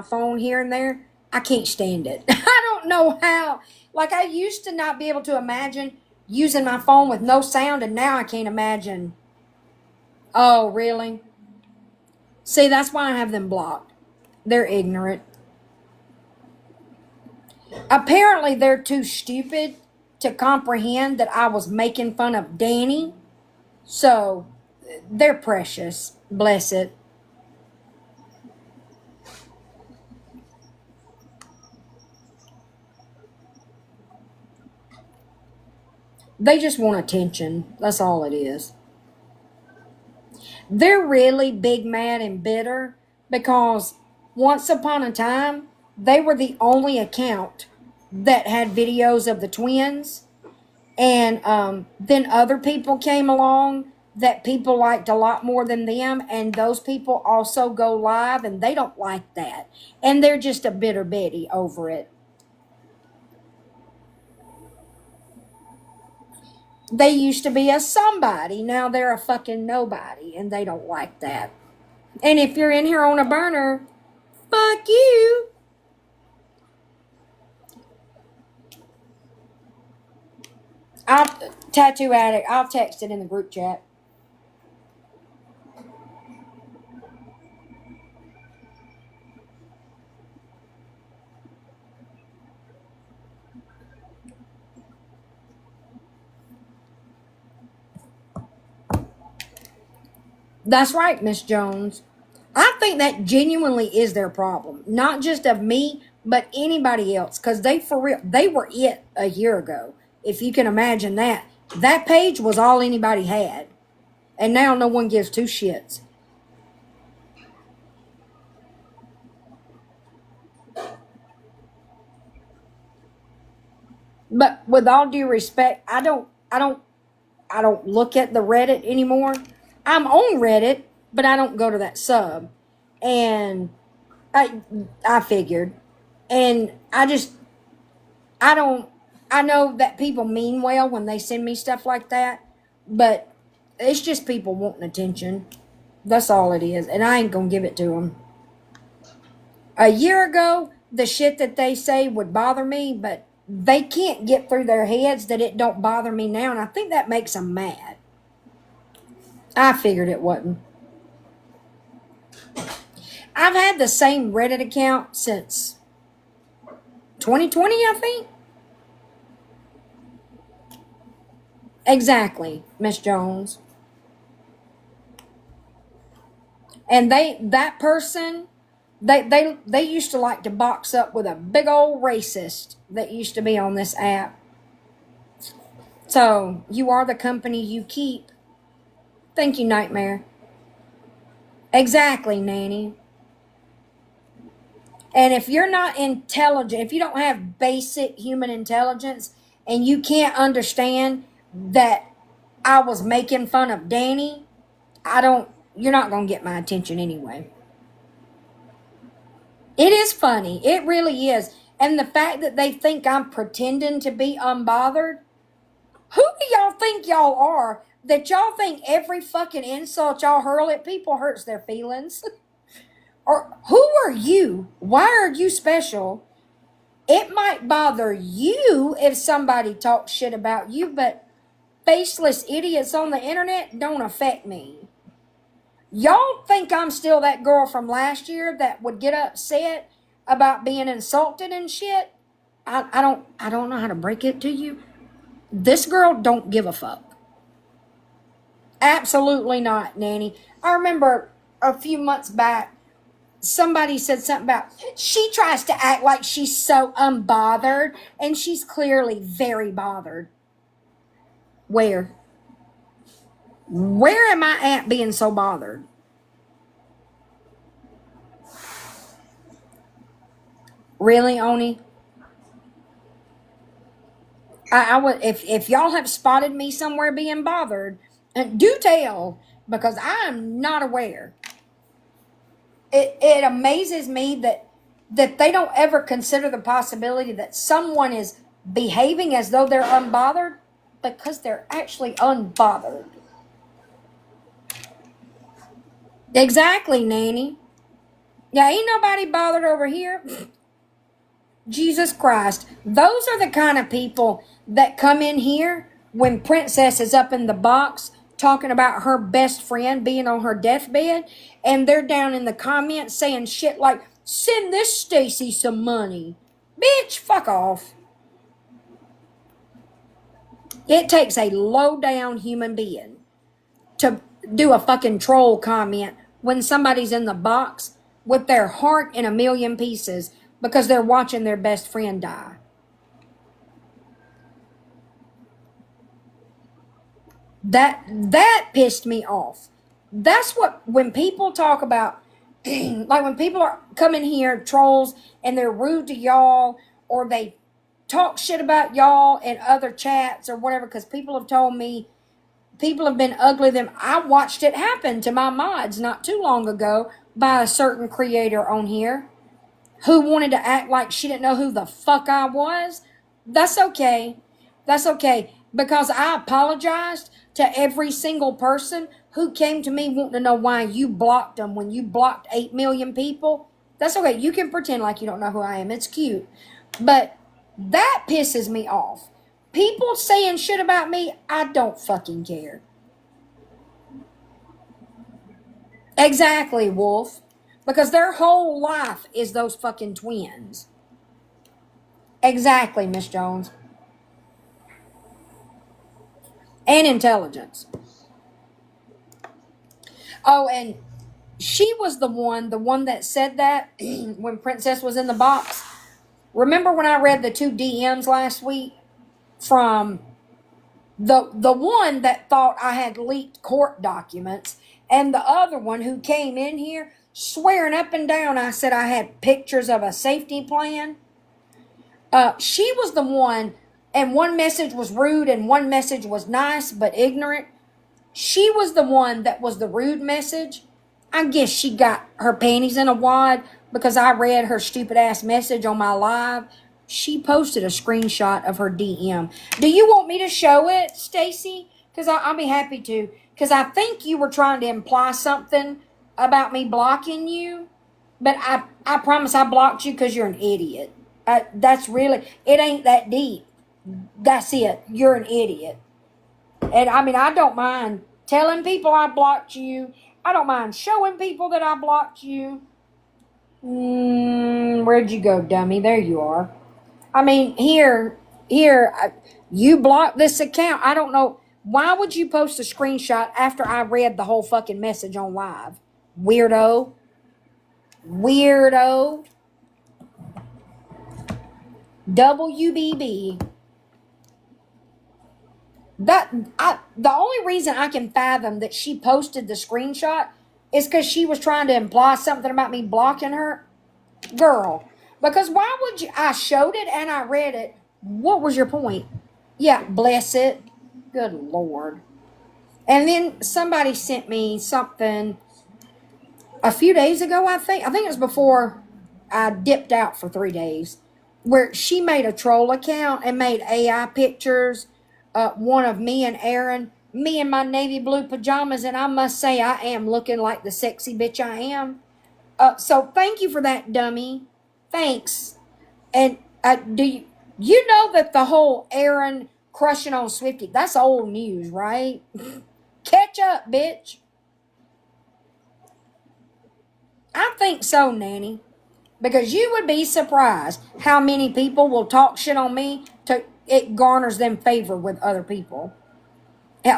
phone here and there, I can't stand it. I don't know how. Like, I used to not be able to imagine using my phone with no sound, and now I can't imagine. Oh, really? See, that's why I have them blocked. They're ignorant. Apparently, they're too stupid to comprehend that I was making fun of Danny. So, they're precious. Bless it. They just want attention. That's all it is. They're really big, mad, and bitter because once upon a time, they were the only account that had videos of the twins. And then other people came along that people liked a lot more than them. And those people also go live and they don't like that. And they're just a bitter Betty over it. They used to be a somebody. Now they're a fucking nobody. And they don't like that. And if you're in here on a burner, fuck you. I'll tattoo addict. I'll text it in the group chat. That's right, Miss Jones. I think that genuinely is their problem, not just of me, but anybody else. Because they for real, they were it a year ago. If you can imagine that, that page was all anybody had, and now no one gives two shits. But with all due respect, I don't look at the Reddit anymore. I'm on Reddit, but I don't go to that sub. And I I figured. And I don't I know that people mean well when they send me stuff like that, but it's just people wanting attention. That's all it is, and I ain't gonna give it to them. A year ago, the shit that they say would bother me, but they can't get through their heads that it don't bother me now, and I think that makes them mad. I figured it wasn't. I've had the same Reddit account since 2020, I think. Exactly, Miss Jones. And that person, they used to like to box up with a big old racist that used to be on this app. So you are the company you keep. Thank you, Nightmare. Exactly, Nanny. And if you're not intelligent, if you don't have basic human intelligence, and you can't understand that I was making fun of Danny, I don't. You're not gonna get my attention anyway. It is funny. It really is. And the fact that they think I'm pretending to be unbothered, who do y'all think y'all are? That y'all think every fucking insult y'all hurl at people hurts their feelings? Or who are you? Why are you special? It might bother you if somebody talks shit about you, but faceless idiots on the internet don't affect me. Y'all think I'm still that girl from last year that would get upset about being insulted and shit? I don't know how to break it to you. This girl don't give a fuck. Absolutely not, Nanny. I remember a few months back, somebody said something about she tries to act like she's so unbothered, and she's clearly very bothered. Where? Where am I at being so bothered? Really, Oni? I would if y'all have spotted me somewhere being bothered, do tell because I am not aware. It amazes me that they don't ever consider the possibility that someone is behaving as though they're unbothered because they're actually unbothered. Exactly, Nanny. Yeah, ain't nobody bothered over here. Jesus Christ. Those are the kind of people that come in here when Princess is up in the box talking about her best friend being on her deathbed, and they're down in the comments saying shit like, send this Stacy some money. Bitch, fuck off. It takes a low down human being to do a fucking troll comment when somebody's in the box with their heart in a million pieces because they're watching their best friend die. That pissed me off. That's what, when people talk about like when people are coming here, trolls, and they're rude to y'all, or they talk shit about y'all in other chats or whatever, because people have told me people have been ugly to them. I watched it happen to my mods not too long ago by a certain creator on here who wanted to act like she didn't know who the fuck I was. That's okay. That's okay. Because I apologized to every single person who came to me wanting to know why you blocked them when you blocked 8 million people. That's okay. You can pretend like you don't know who I am. It's cute. But that pisses me off. People saying shit about me, I don't fucking care. Exactly, Wolf. Because their whole life is those fucking twins. Exactly, Miss Jones. And intelligence. Oh, and she was the one that said that when Princess was in the box. Remember when I read the 2 DMs last week from the one that thought I had leaked court documents, and the other one who came in here swearing up and down I said I had pictures of a safety plan? She was the one, and one message was rude and one message was nice but ignorant. She was the one that was the rude message. I guess she got her panties in a wad because I read her stupid ass message on my live. She posted a screenshot of her DM. Do you want me to show it, Stacy? Because I'll be happy to. Because I think you were trying to imply something about me blocking you. But I promise I blocked you because you're an idiot. That's really, it ain't that deep. That's it. You're an idiot. And I mean, I don't mind telling people I blocked you. I don't mind showing people that I blocked you. Where'd you go, dummy? There you are. I mean, here, you blocked this account. I don't know. Why would you post a screenshot after I read the whole fucking message on live? Weirdo. Weirdo. WBB. The only reason I can fathom that she posted the screenshot is because she was trying to imply something about me blocking her. Girl, because why would you? I showed it and I read it. What was your point? Yeah, bless it. Good Lord. And then somebody sent me something a few days ago, I think. I think it was before I dipped out for 3 days, where she made a troll account and made AI pictures, one of me and Aaron, me in my navy blue pajamas, and I must say I am looking like the sexy bitch I am. So thank you for that, dummy. Thanks. And do you know that the whole Aaron crushing on Swifty, that's old news, right? Catch up, bitch. I think so, Nanny. Because you would be surprised how many people will talk shit on me to it garners them favor with other people.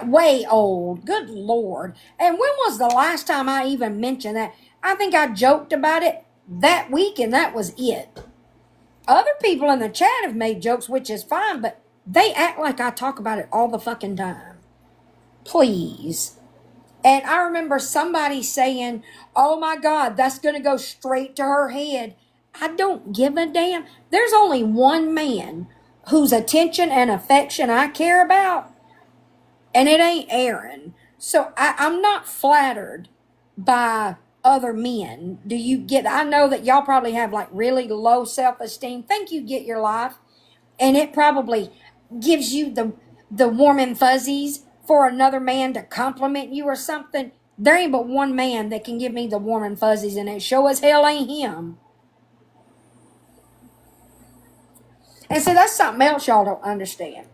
Way old. Good Lord. And when was the last time I even mentioned that? I think I joked about it that week and that was it. Other people in the chat have made jokes, which is fine, but they act like I talk about it all the fucking time. Please. And I remember somebody saying, oh my God, that's going to go straight to her head. I don't give a damn. There's only one man whose attention and affection I care about, and it ain't Aaron. So I'm not flattered by other men. Do you get? I know that y'all probably have like really low self-esteem. Think you get your life, and it probably gives you the warm and fuzzies for another man to compliment you or something. There ain't but one man that can give me the warm and fuzzies, and it sure as hell ain't him. And see, that's something else y'all don't understand.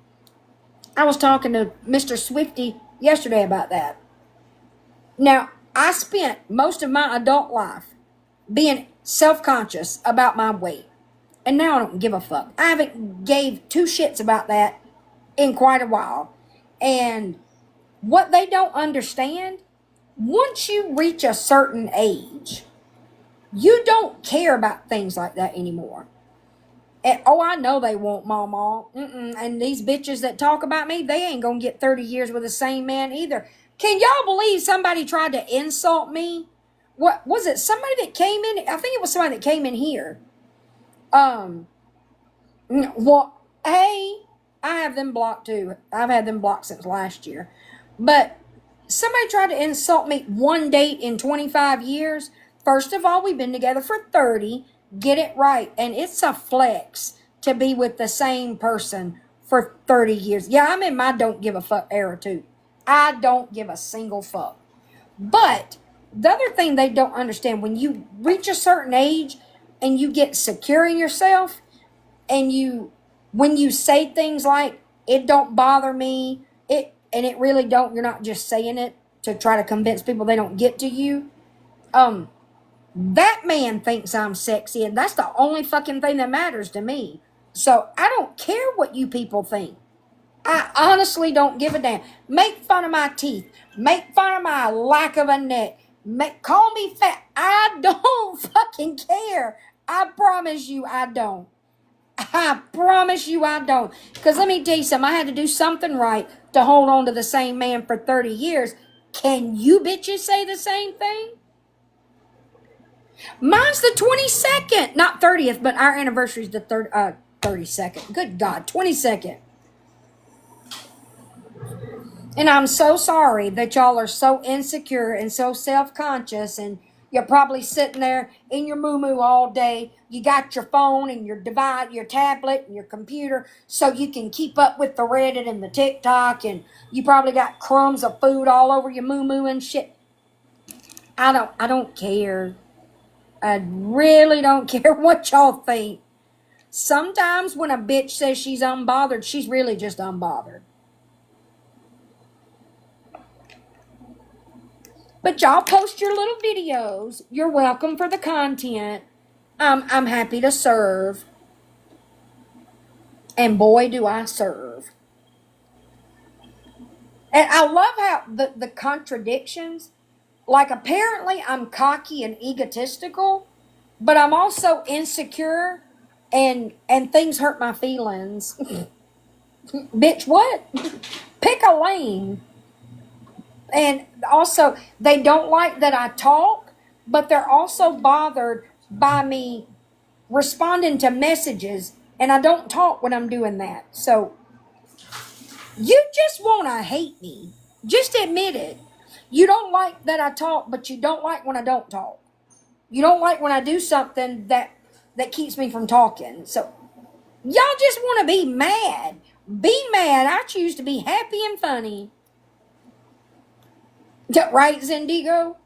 I was talking to Mr. Swifty yesterday about that. Now, I spent most of my adult life being self-conscious about my weight. And now I don't give a fuck. I haven't gave two shits about that in quite a while. And what they don't understand, once you reach a certain age, you don't care about things like that anymore. And, oh, I know they won't, mama. And these bitches that talk about me, they ain't gonna get 30 years with the same man either. Can y'all believe somebody tried to insult me? What was it? Somebody that came in? I think it was somebody that came in here. Well, hey, I have them blocked too. I've had them blocked since last year. But somebody tried to insult me one date in 25 years. First of all, we've been together for 30. Get it right. And it's a flex to be with the same person for 30 years. Yeah, I'm in my don't give a fuck era too. I don't give a single fuck. But the other thing they don't understand, when you reach a certain age and you get secure in yourself, and when you say things like it don't bother me, it really don't, you're not just saying it to try to convince people they don't get to you. That man thinks I'm sexy, and that's the only fucking thing that matters to me. So I don't care what you people think. I honestly don't give a damn. Make fun of my teeth. Make fun of my lack of a neck. Call me fat. I don't fucking care. I promise you I don't. I promise you I don't. Because let me tell you something. I had to do something right to hold on to the same man for 30 years. Can you bitches say the same thing? Mine's the 22nd. Not 30th, but our anniversary is the 32nd. Good God, 22nd. And I'm so sorry that y'all are so insecure and so self-conscious, and you're probably sitting there in your moo-moo all day. You got your phone and your device, your tablet and your computer, so you can keep up with the Reddit and the TikTok, and you probably got crumbs of food all over your moo-moo and shit. I don't care. I really don't care what y'all think. Sometimes when a bitch says she's unbothered, she's really just unbothered. But y'all post your little videos. You're welcome for the content. I'm happy to serve. And boy, do I serve. And I love how the contradictions, like apparently I'm cocky and egotistical, but I'm also insecure and things hurt my feelings. Bitch, what? Pick a lane. And also, they don't like that I talk, but they're also bothered by me responding to messages, and I don't talk when I'm doing that. So, you just want to hate me. Just admit it. You don't like that I talk, but you don't like when I don't talk. You don't like when I do something that keeps me from talking. So, y'all just want to be mad. Be mad. I choose to be happy and funny. Right, Zendigo?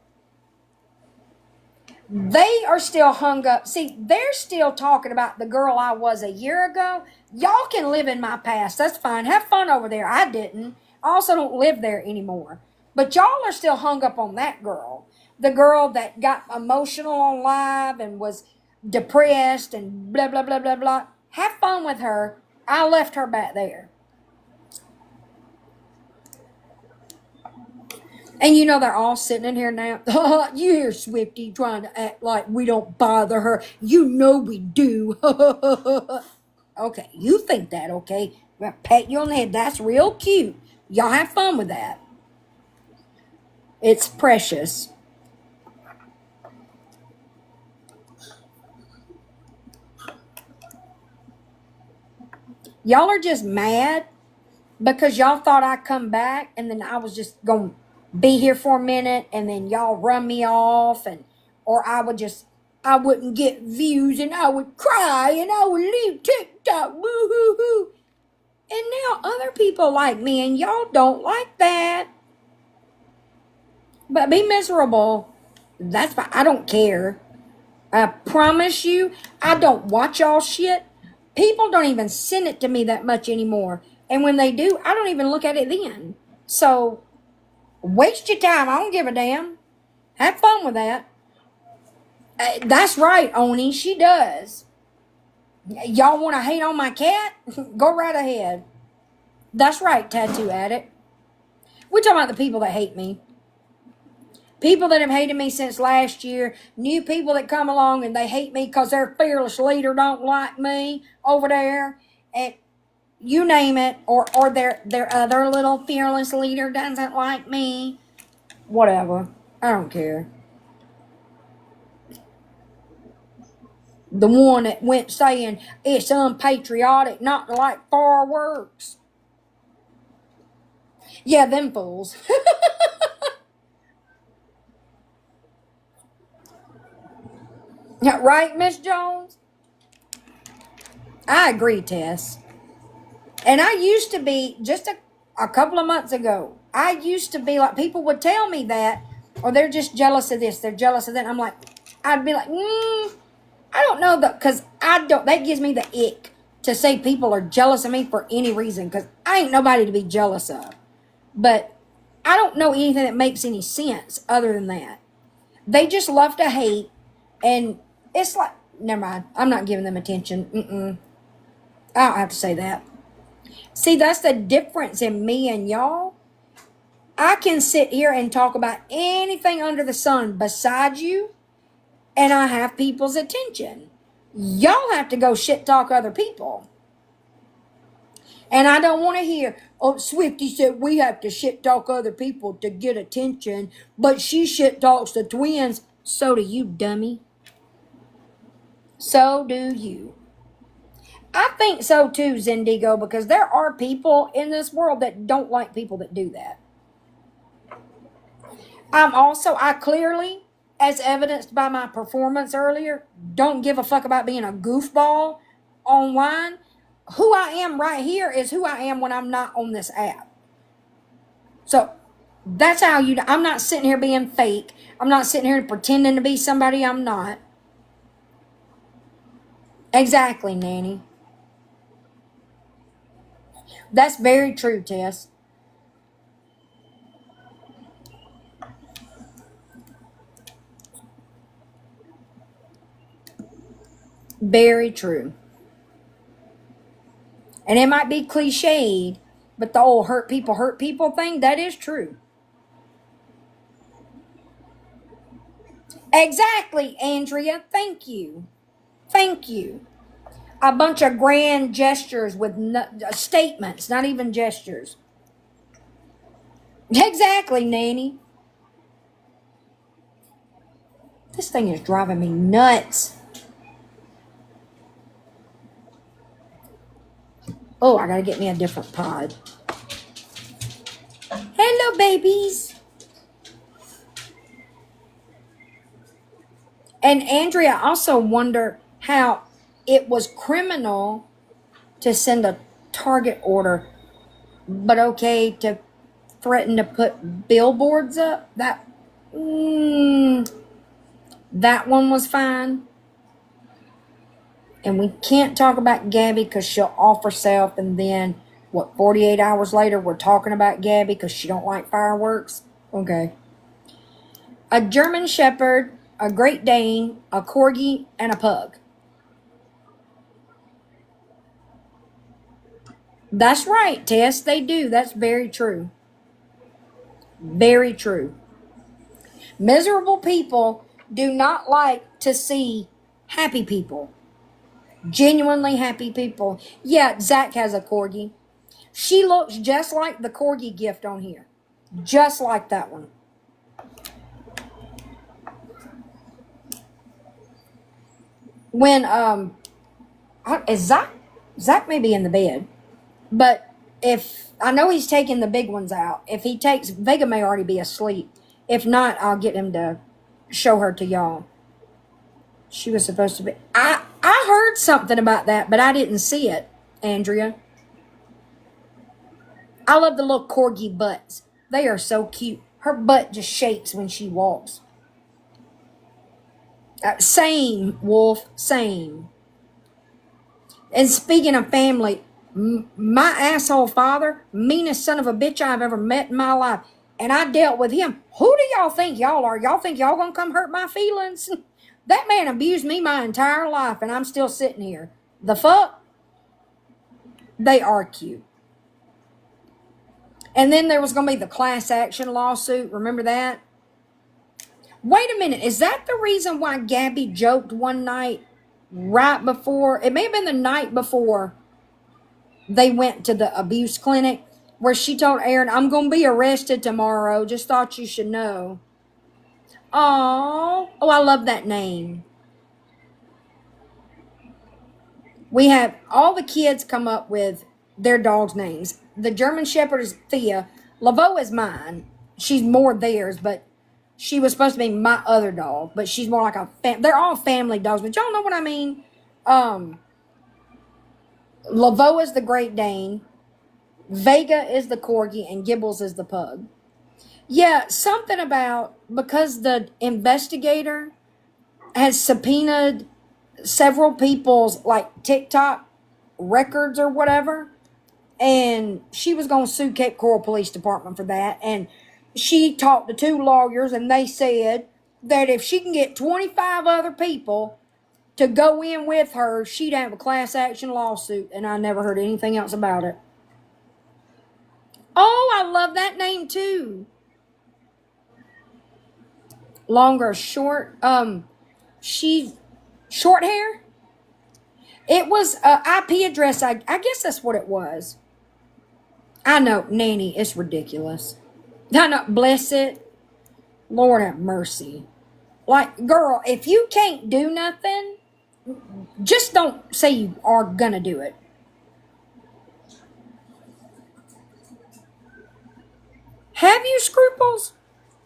They are still hung up. See, they're still talking about the girl I was a year ago. Y'all can live in my past. That's fine. Have fun over there. I didn't. I also don't live there anymore. But y'all are still hung up on that girl. The girl that got emotional on live and was depressed and blah, blah, blah, blah, blah. Have fun with her. I left her back there. And you know they're all sitting in here now. You hear Swifty trying to act like we don't bother her. You know we do. Okay, you think that, okay? Well, pat you on the head. That's real cute. Y'all have fun with that. It's precious. Y'all are just mad because y'all thought I'd come back and then I was just going to be here for a minute and then y'all run me off, and or I wouldn't get views and I would cry and I would leave TikTok. Woo-hoo-hoo. And now other people like me and y'all don't like that. But be miserable. That's fine. I don't care. I promise you, I don't watch y'all shit. People don't even send it to me that much anymore. And when they do, I don't even look at it then. So, waste your time. I don't give a damn. Have fun with that. That's right, Oni. She does. Y'all want to hate on my cat? Go right ahead. That's right, Tattoo Addict. We're talking about the people that hate me. People that have hated me since last year, new people that come along and they hate me because their fearless leader don't like me over there, and you name it, or their other little fearless leader doesn't like me. Whatever. I don't care. The one that went saying it's unpatriotic not to like fireworks. Yeah, them fools. Right, Miss Jones? I agree, Tess. And I used to be, just a couple of months ago, I used to be like, people would tell me that, or they're just jealous of this, they're jealous of that. I'm like, I'd be like, I don't know, because that gives me the ick to say people are jealous of me for any reason, because I ain't nobody to be jealous of. But I don't know anything that makes any sense other than that. They just love to hate, and it's like, never mind, I'm not giving them attention. I don't have to say that. See, that's the difference in me and y'all. I can sit here and talk about anything under the sun besides you, and I have people's attention. Y'all have to go shit talk other people. And I don't want to hear, oh, Swifty said we have to shit talk other people to get attention, but she shit talks the twins. So do you, dummy. So do you. I think so too, Zendigo, because there are people in this world that don't like people that do that. I clearly, as evidenced by my performance earlier, don't give a fuck about being a goofball online. Who I am right here is who I am when I'm not on this app. So that's how I'm not sitting here being fake. I'm not sitting here pretending to be somebody I'm not. Exactly, Nanny. That's very true, Tess. Very true. And it might be cliched, but the old hurt people thing, that is true. Exactly, Andrea. Thank you. Thank you. A bunch of grand gestures with statements, not even gestures. Exactly, Nanny. This thing is driving me nuts. Oh, I gotta get me a different pod. Hello, babies. And Andrea, I also wonder how it was criminal to send a Target order, but okay to threaten to put billboards up. That one was fine. And we can't talk about Gabby because she'll off herself, and then 48 hours later we're talking about Gabby because she don't like fireworks. Okay. A German Shepherd, a Great Dane, a Corgi, and a Pug. That's right, Tess, they do. That's very true. Very true. Miserable people do not like to see happy people. Genuinely happy people. Yeah, Zach has a Corgi. She looks just like the Corgi gift on here. Just like that one. When, is Zach may be in the bed, but if, I know he's taking the big ones out. If he takes, Vega may already be asleep. If not, I'll get him to show her to y'all. She was supposed to be, I heard something about that, but I didn't see it, Andrea. I love the little Corgi butts. They are so cute. Her butt just shakes when she walks. Same, Wolf, same. And speaking of family, my asshole father, meanest son of a bitch I've ever met in my life, and I dealt with him. Who do y'all think y'all are? Y'all think y'all gonna come hurt my feelings? That man abused me my entire life, and I'm still sitting here. The fuck? They are cute. And then there was gonna be the class action lawsuit. Remember that? Wait a minute. Is that the reason why Gabby joked one night right before? It may have been the night before they went to the abuse clinic, where she told Aaron, I'm going to be arrested tomorrow. Just thought you should know. Oh, I love that name. We have all the kids come up with their dogs' names. The German Shepherd is Thea. Laveau is mine. She's more theirs, but she was supposed to be my other dog, but she's more like they're all family dogs, but y'all know what I mean. Laveau is the Great Dane. Vega is the Corgi, and Gibbles is the pug. Yeah, something about, because the investigator has subpoenaed several people's like TikTok records or whatever, and she was going to sue Cape Coral Police Department for that, and she talked to 2 lawyers, and they said that if she can get 25 other people to go in with her, she'd have a class action lawsuit, and I never heard anything else about it. Oh, I love that name too. Long or short? She short hair? It was a IP address. I guess that's what it was. I know, Nanny, it's ridiculous. I know, bless it. Lord have mercy. Like, girl, if you can't do nothing, just don't say you are gonna do it. Have you, Scruples?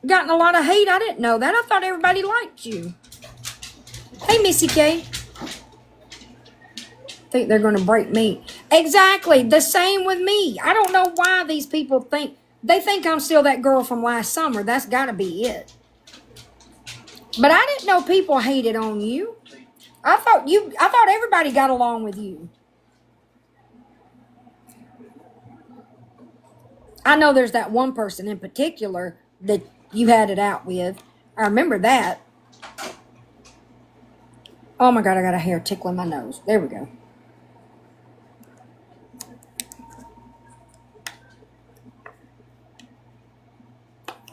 Gotten a lot of hate? I didn't know that. I thought everybody liked you. Hey, Missy K. Think they're going to break me. Exactly. The same with me. I don't know why these people think. They think I'm still that girl from last summer. That's got to be it. But I didn't know people hated on you. I thought everybody got along with you. I know there's that one person in particular that you had it out with. I remember that. Oh my God, I got a hair tickling my nose. There we go.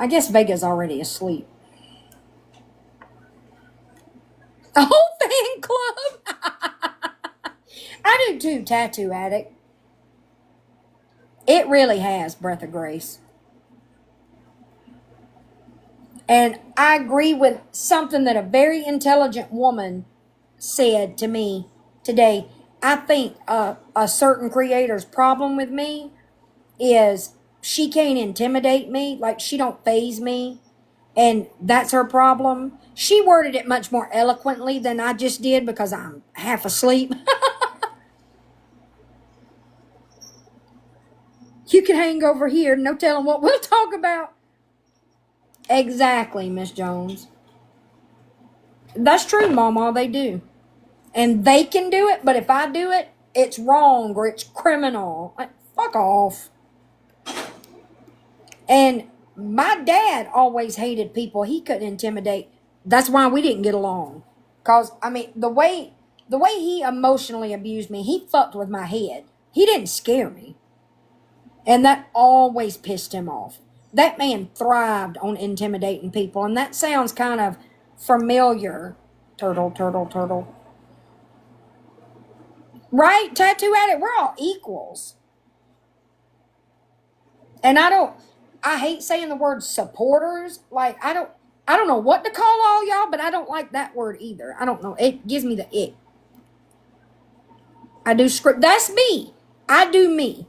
I guess Vega's already asleep. A whole fan club? I do too, Tattoo Addict. It really has Breath of Grace. And I agree with something that a very intelligent woman said to me today. I think a certain creator's problem with me is she can't intimidate me. Like, she don't faze me. And that's her problem. She worded it much more eloquently than I just did because I'm half asleep. You can hang over here. No telling what we'll talk about. Exactly, Miss Jones. That's true, Mama. They do. And they can do it, but if I do it, it's wrong or it's criminal. Like, fuck off. And my dad always hated people he couldn't intimidate. That's why we didn't get along. Because, I mean, the way he emotionally abused me, he fucked with my head. He didn't scare me. And that always pissed him off. That man thrived on intimidating people. And that sounds kind of familiar. Turtle, turtle, turtle. Right? Tattoo Addict, we're all equals. And I hate saying the word supporters. Like, I don't know what to call all y'all, but I don't like that word either. I don't know. It gives me the ick. I do script. That's me. I do me.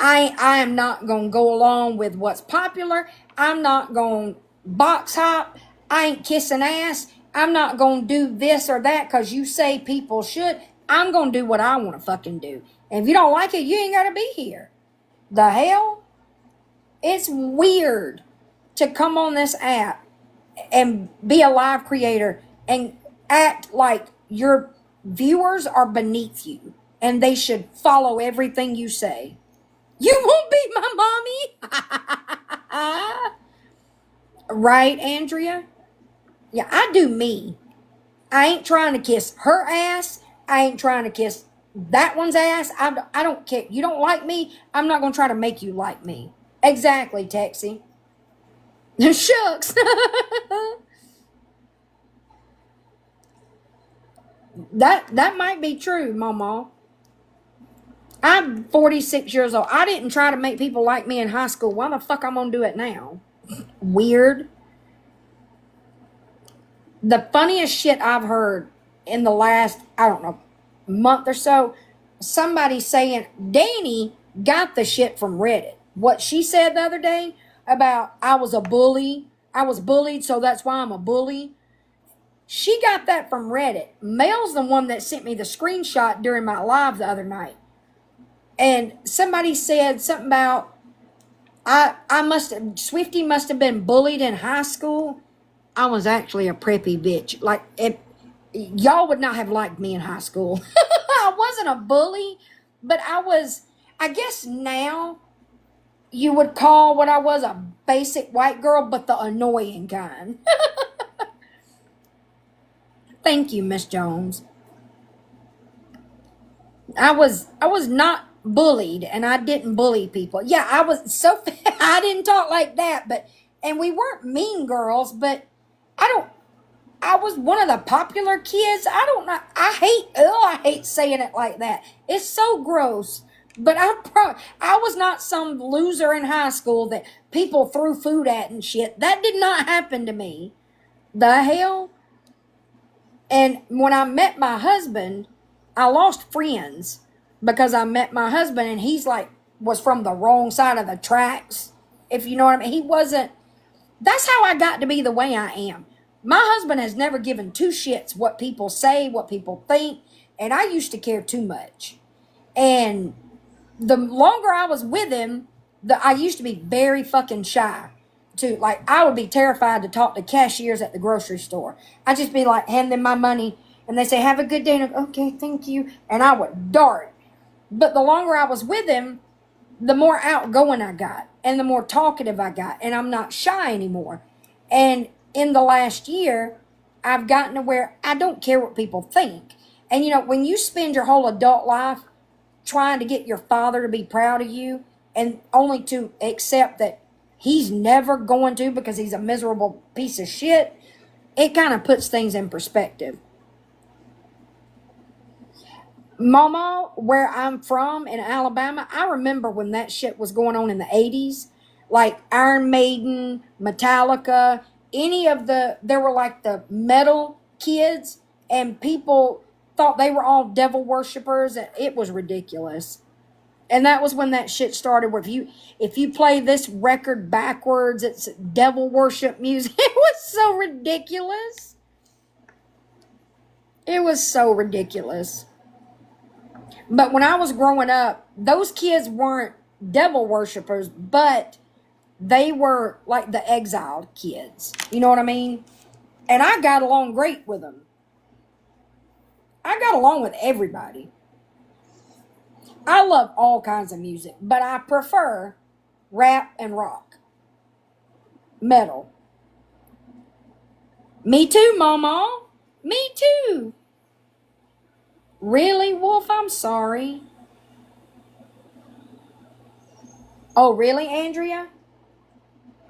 I am not going to go along with what's popular. I'm not going to box hop. I ain't kissing ass. I'm not going to do this or that because you say people should. I'm going to do what I want to fucking do. And if you don't like it, you ain't got to be here. The hell? It's weird to come on this app and be a live creator and act like your viewers are beneath you and they should follow everything you say. You won't be my mommy. Right, Andrea? Yeah, I do me. I ain't trying to kiss her ass. I ain't trying to kiss that one's ass. I don't care. You don't like me, I'm not going to try to make you like me. Exactly, Texie. Shucks. That might be true, Mama. I'm 46 years old. I didn't try to make people like me in high school. Why the fuck I'm gonna do it now? Weird. The funniest shit I've heard in the last, I don't know, month or so, somebody saying Danny got the shit from Reddit. What she said the other day about I was a bully. I was bullied, so that's why I'm a bully. She got that from Reddit. Mel's the one that sent me the screenshot during my live the other night. And somebody said something about Swifty must have been bullied in high school. I was actually a preppy bitch. Like, y'all would not have liked me in high school. I wasn't a bully, but I guess now you would call what I was a basic white girl, but the annoying kind. Thank you, Miss Jones. I was not bullied, and I didn't bully people. Yeah, I was so I didn't talk like that, and we weren't mean girls, but I was one of the popular kids. I don't know. I hate saying it like that. It's so gross. But I was not some loser in high school that people threw food at and shit. That did not happen to me. The hell? And when I met my husband, I lost friends because I met my husband and was from the wrong side of the tracks. If you know what I mean. That's how I got to be the way I am. My husband has never given two shits what people say, what people think, and I used to care too much. And the longer I was with him, I used to be very fucking shy. I would be terrified to talk to cashiers at the grocery store. I'd just be like, hand them my money, and they say, have a good day, and I'd, okay, thank you, and I would dart. But the longer I was with him, the more outgoing I got, and the more talkative I got, and I'm not shy anymore. And in the last year, I've gotten to where I don't care what people think. And when you spend your whole adult life trying to get your father to be proud of you, and only to accept that he's never going to because he's a miserable piece of shit, it kind of puts things in perspective. Mama, where I'm from in Alabama, I remember when that shit was going on in the 80s. Like Iron Maiden, Metallica, there were like the metal kids, and people thought they were all devil worshippers. It was ridiculous. And that was when that shit started, where if you play this record backwards, it's devil worship music. It was so ridiculous. It was so ridiculous. But when I was growing up, those kids weren't devil worshippers, but they were like the exiled kids. You know what I mean? And I got along great with them. I got along with everybody. I love all kinds of music, but I prefer rap and rock. Metal. Me too, Mama. Me too. Really, Wolf? I'm sorry. Oh, really, Andrea?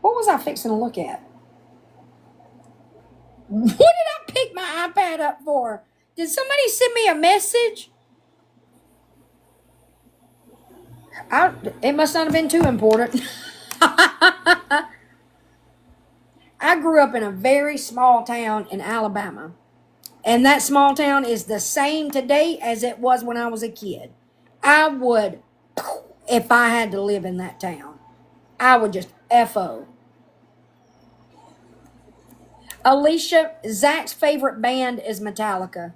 What was I fixing to look at? What did I pick my iPad up for? Did somebody send me a message? It must not have been too important. I grew up in a very small town in Alabama. And that small town is the same today as it was when I was a kid. I would, if I had to live in that town, I would just F.O. Alicia, Zach's favorite band is Metallica.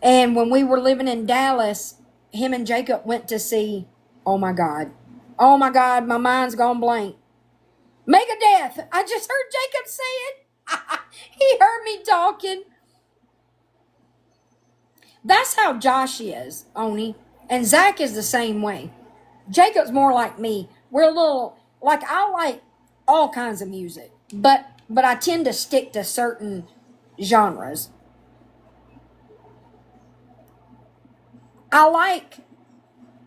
And when we were living in Dallas, him and Jacob went to see, oh my God, my mind's gone blank. Megadeth. I just heard Jacob say it. He heard me talking. That's how Josh is, Oni. And Zach is the same way. Jacob's more like me. We're a little like I like all kinds of music, but I tend to stick to certain genres. I like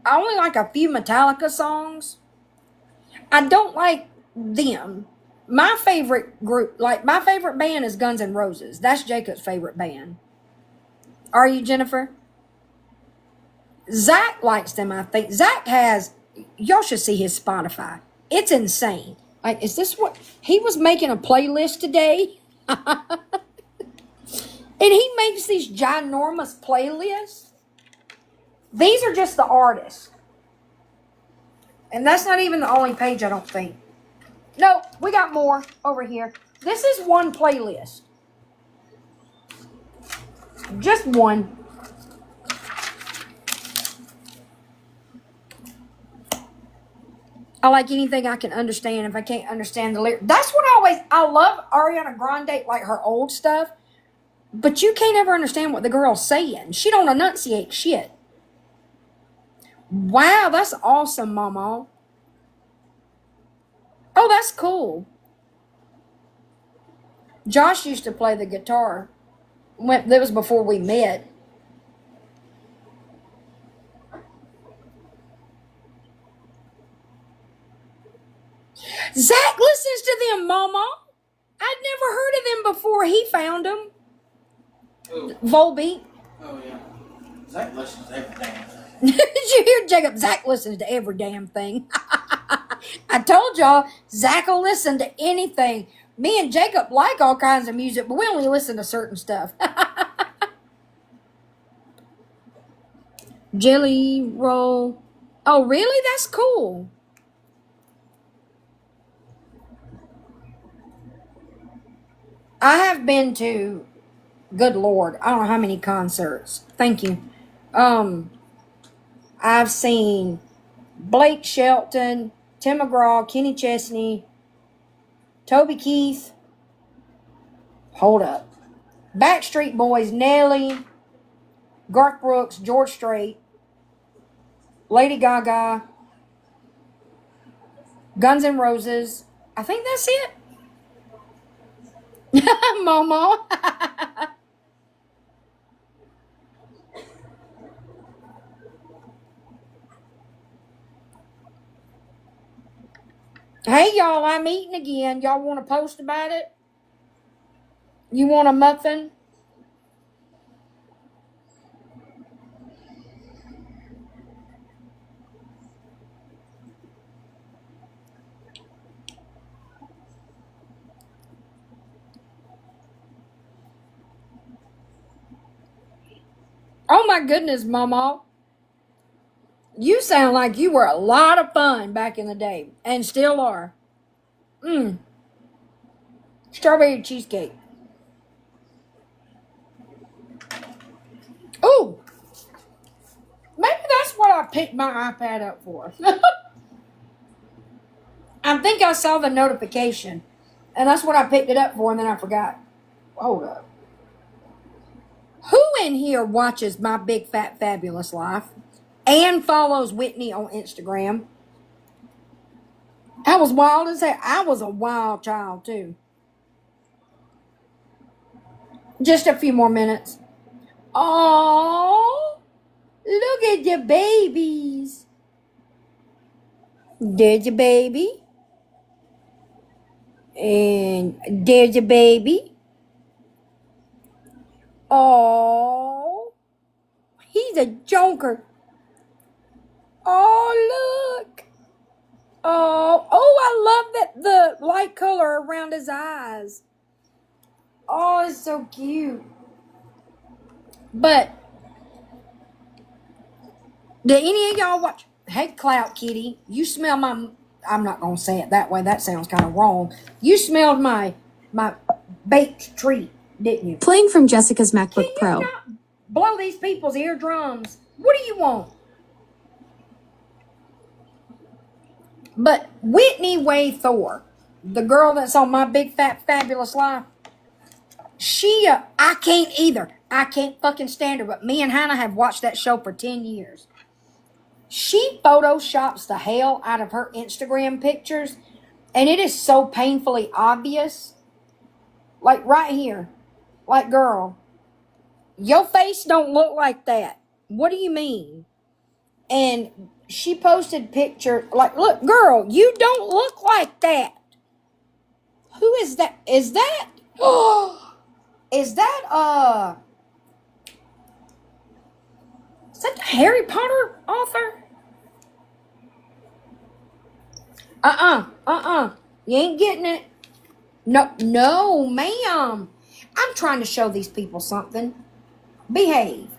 I only like a few Metallica songs. I don't like them. My favorite group, like my favorite band is Guns N' Roses. That's Jacob's favorite band. Are you, Jennifer? Zach likes them, I think. Zach has, y'all should see his Spotify. It's insane. Like, is this what, he was making a playlist today? And he makes these ginormous playlists. These are just the artists. And that's not even the only page, I don't think. No, we got more over here. This is one playlist. Just one. I like anything I can understand if I can't understand the lyrics. That's what I love Ariana Grande, like her old stuff, but you can't ever understand what the girl's saying. She don't enunciate shit. Wow, that's awesome, Mama. Oh, that's cool. Josh used to play the guitar. That was before we met. Zach listens to them, Mama. I'd never heard of them before he found them. Who? Volbeat. Oh, yeah. Zach listens to every damn thing. Did you hear Jacob? Zach listens to every damn thing. I told y'all, Zach will listen to anything. Me and Jacob like all kinds of music, but we only listen to certain stuff. Jelly roll. Oh, really? That's cool. I have been to, good Lord, I don't know how many concerts. Thank you. Um, I've seen Blake Shelton, Tim McGraw, Kenny Chesney, Toby Keith. Hold up. Backstreet Boys, Nelly, Garth Brooks, George Strait, Lady Gaga, Guns N' Roses. I think that's it. Mama. Hey, y'all, I'm eating again. Y'all want to post about it? You want a muffin? Oh, my goodness, Mama. You sound like you were a lot of fun back in the day and still are. Mmm. Strawberry cheesecake. Ooh. Maybe that's what I picked my iPad up for. I think I saw the notification, and that's what I picked it up for, and then I forgot. Hold up. Who in here watches My Big Fat Fabulous Life and follows Whitney on Instagram? I was wild as hell. I was a wild child, too. Just a few more minutes. Oh, look at the babies. There's a baby. And there's a baby. Oh, he's a joker. Oh, look. Oh, I love that the light color around his eyes. Oh, it's so cute. But did any of y'all watch? Hey, Clout Kitty, you smell my. I'm not gonna say it that way. That sounds kind of wrong. You smelled my baked treat, didn't you? Playing from Jessica's MacBook Can you Pro. not blow these people's eardrums? What do you want? But Whitney Way Thor. the girl that's on My Big Fat Fabulous Life, she, I can't either. I can't fucking stand her, but me and Hannah have watched that show for 10 years. She photoshops the hell out of her Instagram pictures, and it is so painfully obvious. Like right here. Like, girl, your face don't look like that. What do you mean? And she posted pictures, like, look, girl, you don't look like that. Who is that? Is that, is that the Harry Potter author? You ain't getting it. No, ma'am. I'm trying to show these people something. Behave.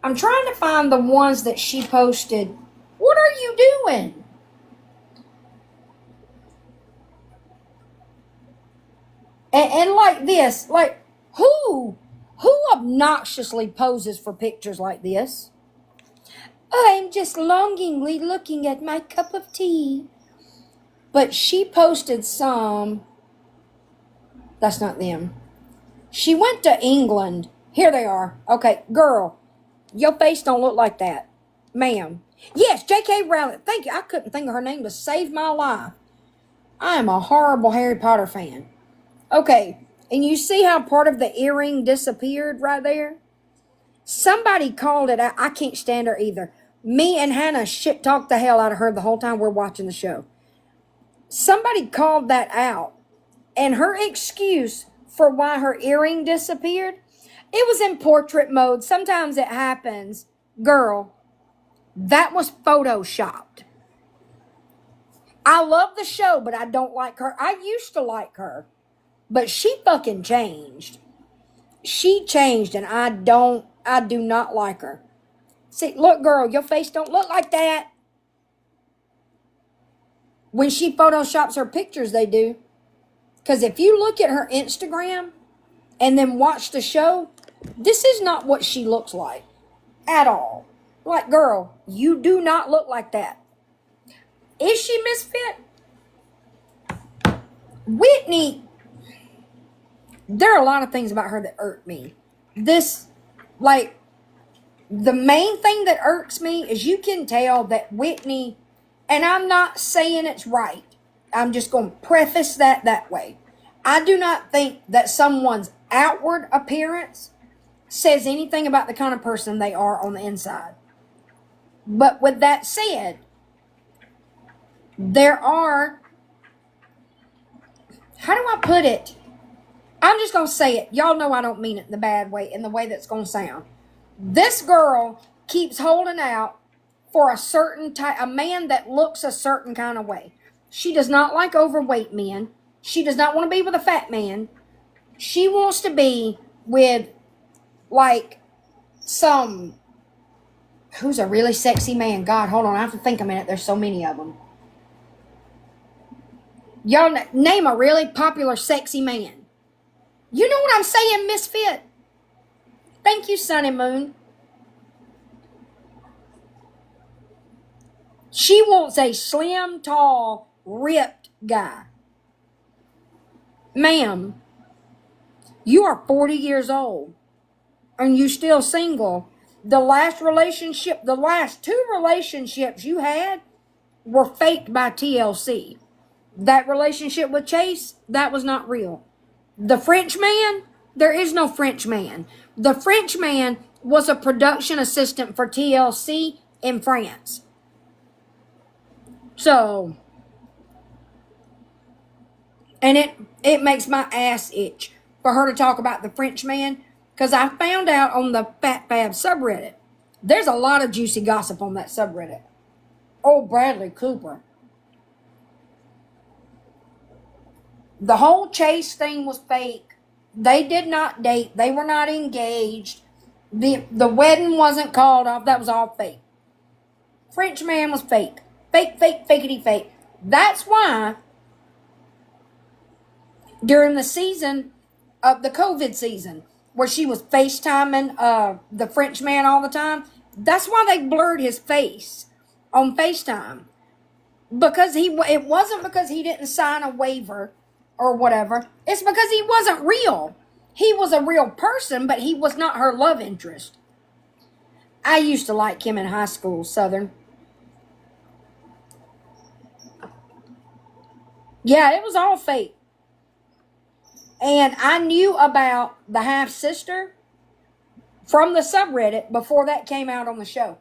I'm trying to find the ones that she posted. What are you doing? And like this, like, who obnoxiously poses for pictures like this? I'm just longingly looking at my cup of tea. But she posted some. That's not them. She went to England. Here they are. Okay, girl, your face don't look like that. Ma'am. Yes, J.K. Rowling. Thank you. I couldn't think of her name to save my life. I am a horrible Harry Potter fan. Okay, and you see how part of the earring disappeared right there? Somebody called it out. I can't stand her either. Me and Hannah shit talked the hell out of her the whole time we're watching the show. Somebody called that out. And her excuse for why her earring disappeared, it was in portrait mode. Sometimes it happens. Girl, that was photoshopped. I love the show, but I don't like her. I used to like her. But she fucking changed. She changed, and I do not like her. See, look, girl, your face don't look like that. When she photoshops her pictures, they do. Because if you look at her Instagram and then watch the show, this is not what she looks like at all. Like, girl, you do not look like that. Is she misfit? Whitney, there are a lot of things about her that irk me. This, like, the main thing that irks me is you can tell that Whitney, and I'm not saying it's right. I'm just going to preface that way. I do not think that someone's outward appearance says anything about the kind of person they are on the inside. But with that said, there are, how do I put it? I'm just going to say it. Y'all know I don't mean it in the bad way, in the way that's going to sound. This girl keeps holding out for a certain type, a man that looks a certain kind of way. She does not like overweight men. She does not want to be with a fat man. She wants to be with, like, who's a really sexy man? God, hold on. I have to think a minute. There's so many of them. Y'all name a really popular sexy man. You know what I'm saying, misfit? Thank you, Sunny Moon. She wants a slim, tall, ripped guy. Ma'am, you are 40 years old and you still single. The last two relationships you had were faked by TLC. That relationship with Chase, that was not real. The French man, there is no French man. The French man was a production assistant for TLC in France. So, and it makes my ass itch for her to talk about the French man, because I found out on the Fat Fab subreddit, there's a lot of juicy gossip on that subreddit. Oh, Bradley Cooper. The whole Chase thing was fake. They did not date. They were not engaged. The wedding wasn't called off. That was all fake. French man was fake. Fake, fakety fake. That's why during the season of the COVID season, where she was FaceTiming the French man all the time, that's why they blurred his face on FaceTime. Because it wasn't because he didn't sign a waiver or whatever. It's because he wasn't real. He was a real person, but he was not her love interest. I used to like him in high school, Southern. Yeah, it was all fake. And I knew about the half sister from the subreddit before that came out on the show.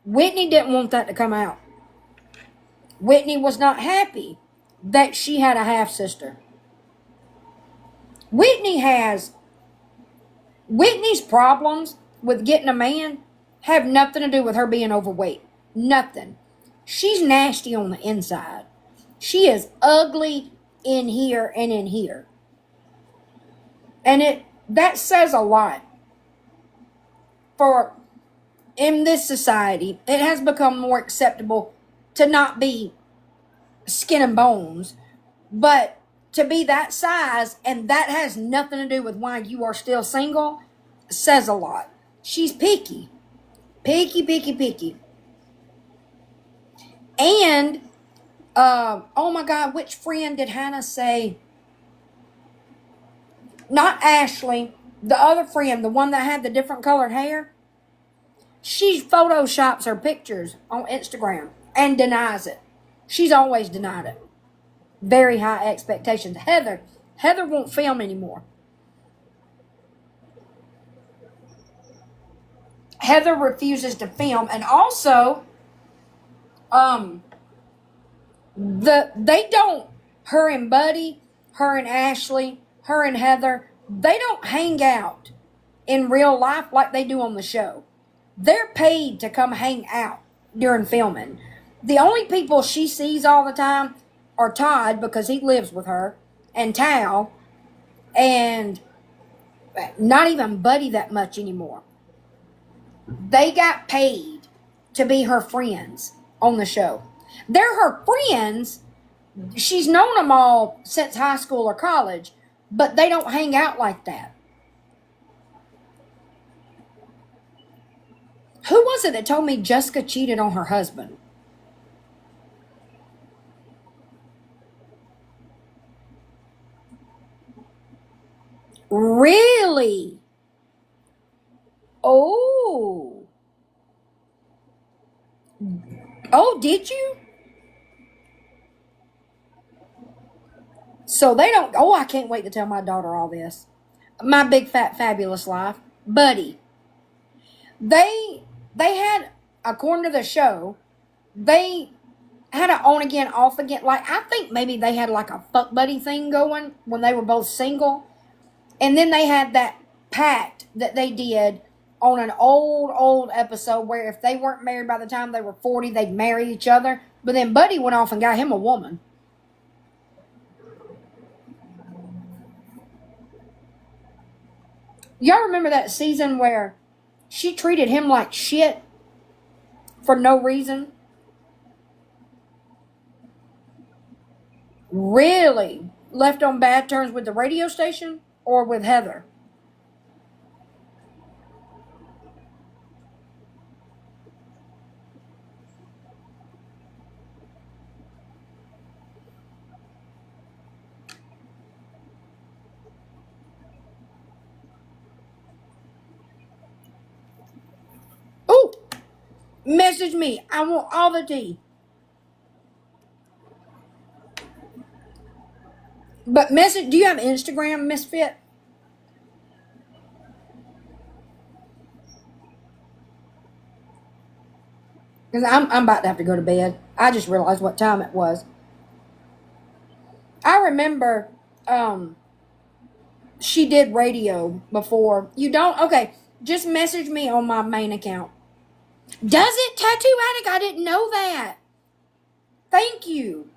Whitney didn't want that to come out. Whitney was not happy that she had a half sister. Whitney's problems with getting a man have nothing to do with her being overweight. Nothing. She's nasty on the inside. She is ugly in here and in here. And that says a lot. For in this society, it has become more acceptable to not be skin and bones, but to be that size, and that has nothing to do with why you are still single, says a lot. She's picky. Picky, picky, picky. And, oh my God, which friend did Hannah say? Not Ashley, the other friend, the one that had the different colored hair. She photoshops her pictures on Instagram and denies it. She's always denied it. Very high expectations. Heather won't film anymore. Heather refuses to film, and also, they don't. Her and Buddy, her and Ashley, her and Heather, they don't hang out in real life like they do on the show. They're paid to come hang out during filming. The only people she sees all the time are Todd, because he lives with her, and Tal, and not even Buddy that much anymore. They got paid to be her friends on the show. They're her friends. She's known them all since high school or college, but they don't hang out like that. Who was it that told me Jessica cheated on her husband? Really? Oh. Oh, did you? So they don't. Oh, I can't wait to tell my daughter all this. My big fat fabulous life, Buddy. They had, according to the show, they had an on again, off again. Like, I think maybe they had like a fuck buddy thing going when they were both single. And then they had that pact that they did on an old episode where if they weren't married by the time they were 40, they'd marry each other. But then Buddy went off and got him a woman. Y'all remember that season where she treated him like shit for no reason? Really? Left on bad terms with the radio station or with Heather? Ooh! Message me. I want all the tea. But message, do you have Instagram, Misfit? Because I'm about to have to go to bed. I just realized what time it was. I remember she did radio before. You don't? Okay. Just message me on my main account. Does it, Tattoo Addict? I didn't know that. Thank you.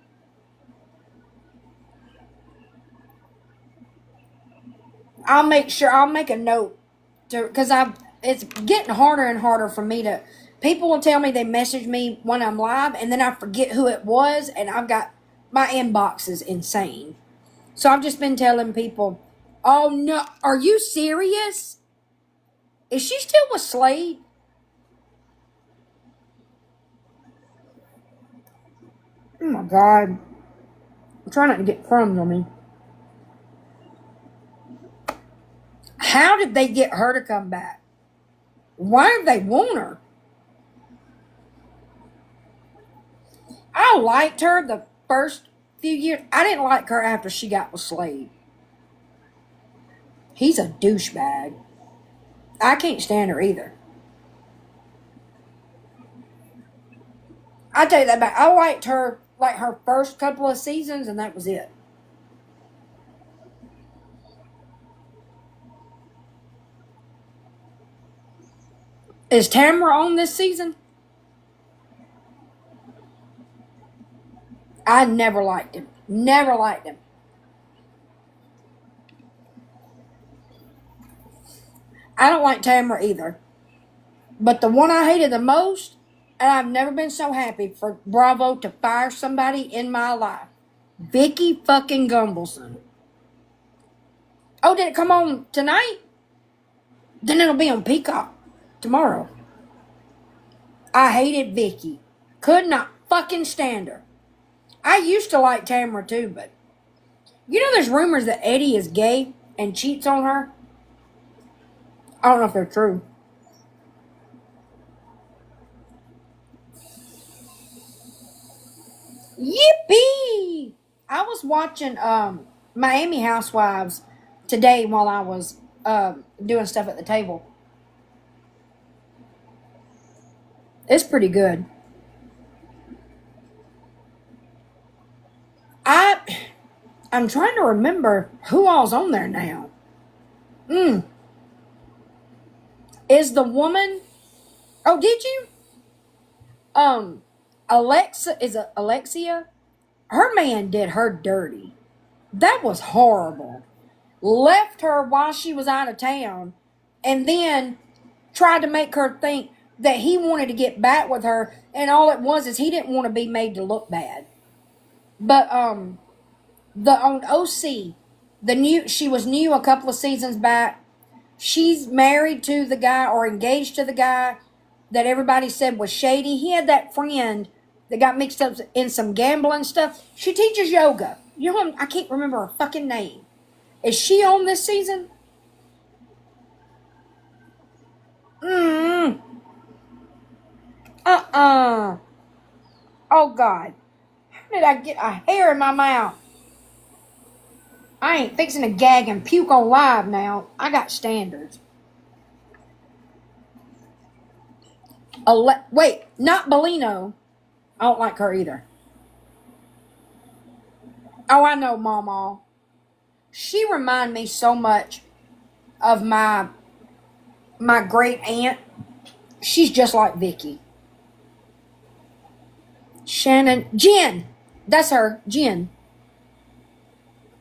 I'll make a note to, because it's getting harder and harder for me to. People will tell me they message me when I'm live, and then I forget who it was, and I've got my inbox is insane. So I've just been telling people, "Oh no, are you serious? Is she still with Slade?" Oh my God. I'm trying not to get crumbs on me. How did they get her to come back? Why did they want her? I liked her the first few years. I didn't like her after she got with Slade. He's a douchebag. I can't stand her either. I tell you that back. I liked her like her first couple of seasons, and that was it. Is Tamara on this season? I never liked him. Never liked him. I don't like Tamara either. But the one I hated the most, and I've never been so happy for Bravo to fire somebody in my life. Vicky fucking Gumbelson. Oh, did it come on tonight? Then it'll be on Peacock tomorrow. I hated Vicky. Could not fucking stand her. I used to like Tamara too, but you know there's rumors that Eddie is gay and cheats on her? I don't know if they're true. Yippee! I was watching Miami Housewives today while I was doing stuff at the table. It's pretty good. I'm trying to remember who all's on there now. Is the woman? Oh, did you? Alexia? Her man did her dirty. That was horrible. Left her while she was out of town, and then tried to make her think that he wanted to get back with her, and all it was is he didn't want to be made to look bad. But the on OC, she was new a couple of seasons back. She's married to the guy or engaged to the guy that everybody said was shady. He had that friend that got mixed up in some gambling stuff. She teaches yoga. You know, I can't remember her fucking name. Is she on this season? Oh God. How did I get a hair in my mouth? I ain't fixing to gag and puke on live now. I got standards. Wait, not Bellino. I don't like her either. Oh, I know, Mama. She reminded me so much of my great aunt. She's just like Vicky. Jen. That's her, Jen.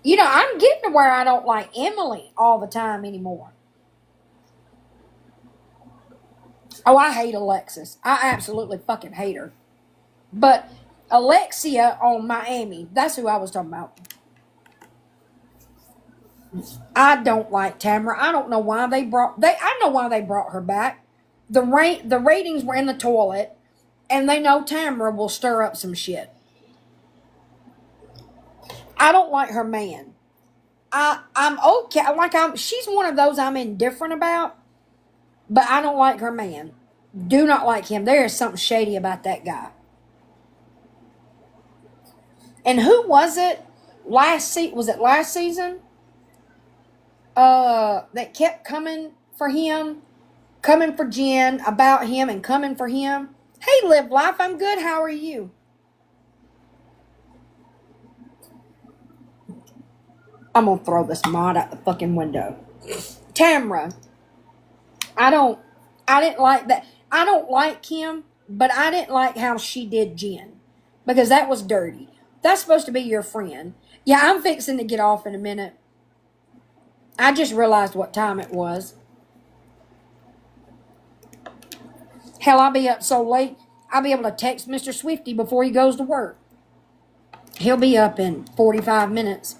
You know, I'm getting to where I don't like Emily all the time anymore. Oh, I hate Alexis. I absolutely fucking hate her. But Alexia on Miami, that's who I was talking about. I don't like Tamara. I don't know why I know why they brought her back. The ratings were in the toilet, and they know Tamara will stir up some shit. I don't like her man. I'm okay. She's one of those I'm indifferent about, but I don't like her man. Do not like him. There is something shady about that guy. And who was it? Was it last season? That kept coming for him, coming for Jen, about him, and coming for him. Hey, Live Life, I'm good. How are you? I'm gonna throw this mod out the fucking window. Tamara. I didn't like that. I don't like him, but I didn't like how she did Jen. Because that was dirty. That's supposed to be your friend. Yeah, I'm fixing to get off in a minute. I just realized what time it was. Hell, I'll be up so late, I'll be able to text Mr. Swifty before he goes to work. He'll be up in 45 minutes.